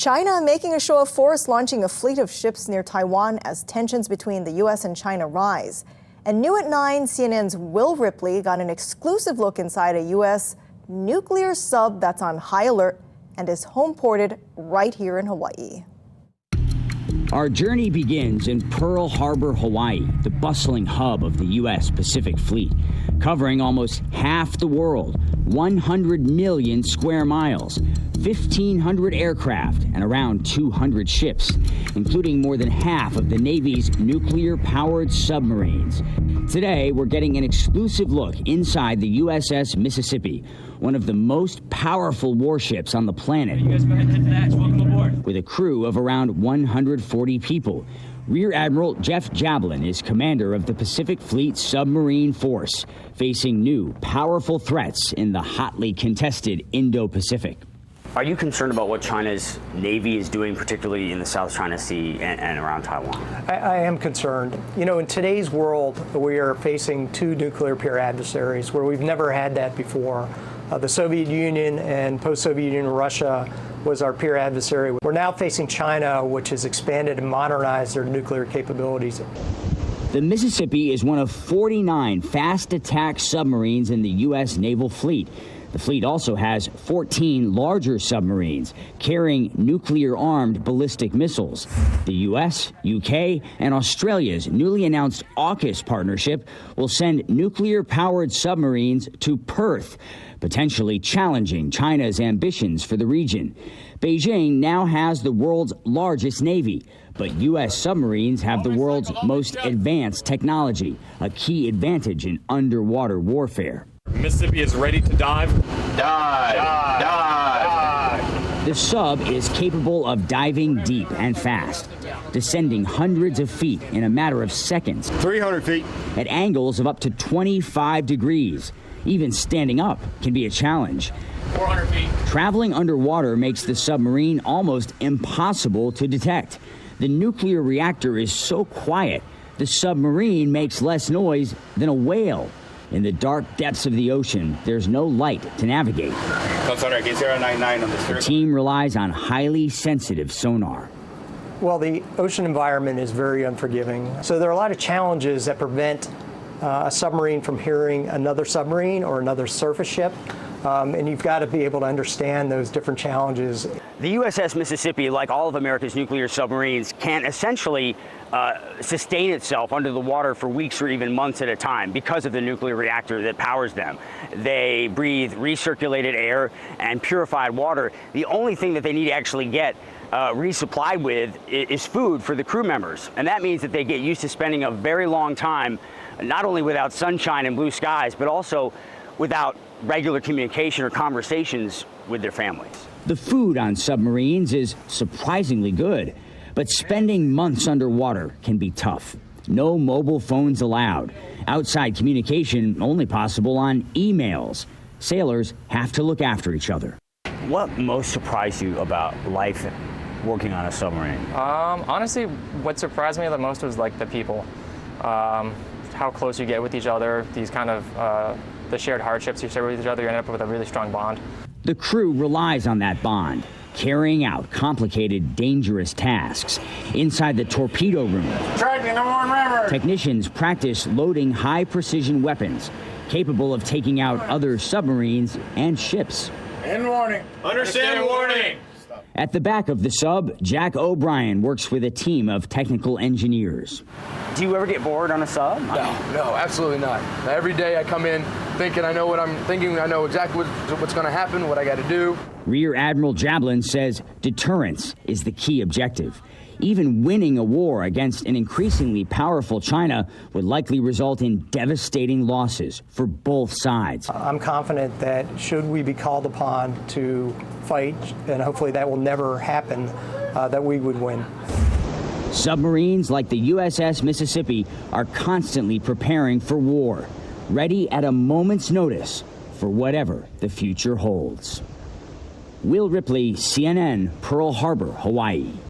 China making a show of force, launching a fleet of ships near Taiwan as tensions between the U.S. and China rise. And new at 9, CNN's Will Ripley got an exclusive look inside a U.S. nuclear sub that's on high alert and is home-ported right here in Hawaii. Our journey begins in Pearl Harbor, Hawaii, the bustling hub of the U.S. Pacific Fleet, covering almost half the world, 100 million square miles, 1,500 aircraft, and around 200 ships, including more than half of the Navy's nuclear-powered submarines. Today, we're getting an exclusive look inside the USS Mississippi, one of the most powerful warships on the planet. You guys go ahead and head to the hatch. Welcome aboard. With a crew of around 140 people. Rear Admiral Jeff Jablin is commander of the Pacific Fleet Submarine Force, facing new, powerful threats in the hotly contested Indo-Pacific. Are you concerned about what China's Navy is doing, particularly in the South China Sea and around Taiwan? I am concerned. You know, in today's world, we are facing two nuclear peer adversaries where we've never had that before. The Soviet Union and post-Soviet Union Russia was our peer adversary. We're now facing China, which has expanded and modernized their nuclear capabilities. The Mississippi is one of 49 fast attack submarines in the U.S. naval fleet. The fleet also has 14 larger submarines carrying nuclear-armed ballistic missiles. The U.S., U.K., and Australia's newly announced AUKUS partnership will send nuclear-powered submarines to Perth, potentially challenging China's ambitions for the region. Beijing now has the world's largest navy, but U.S. submarines have the world's most advanced technology, a key advantage in underwater warfare. Mississippi is ready to dive. Dive! Dive! The sub is capable of diving deep and fast, descending hundreds of feet in a matter of seconds. 300 feet. At angles of up to 25 degrees. Even standing up can be a challenge. 400 feet. Traveling underwater makes the submarine almost impossible to detect. The nuclear reactor is so quiet, the submarine makes less noise than a whale. In the dark depths of the ocean, there's no light to navigate. The team relies on highly sensitive sonar. Well, the ocean environment is very unforgiving. So there are a lot of challenges that prevent a submarine from hearing another submarine or another surface ship. And you've got to be able to understand those different challenges. The USS Mississippi, like all of America's nuclear submarines, can essentially sustain itself under the water for weeks or even months at a time because of the nuclear reactor that powers them. They breathe recirculated air and purified water. The only thing that they need to actually get resupplied with is food for the crew members. And that means that they get used to spending a very long time, not only without sunshine and blue skies, but also without regular communication or conversations with their families. The food on submarines is surprisingly good, but spending months underwater can be tough. No mobile phones allowed. Outside communication only possible on emails. Sailors have to look after each other. What most surprised you about life working on a submarine? Honestly, what surprised me the most was like the people. How close you get with each other, these kind of the shared hardships you share with each other, you end up with a really strong bond. The crew relies on that bond, carrying out complicated, dangerous tasks. Inside the torpedo room, technicians practice loading high-precision weapons, capable of taking out other submarines and ships. End warning. Understand warning. At the back of the sub, Jack O'Brien works with a team of technical engineers. Do you ever get bored on a sub? No, absolutely not. Every day I come in thinking I know what I'm thinking, I know exactly what's going to happen, what I got to do. Rear Admiral Jablin says deterrence is the key objective. Even winning a war against an increasingly powerful China would likely result in devastating losses for both sides. I'm confident that should we be called upon to fight, and hopefully that will never happen, that we would win. Submarines like the USS Mississippi are constantly preparing for war, ready at a moment's notice for whatever the future holds. Will Ripley, CNN, Pearl Harbor, Hawaii.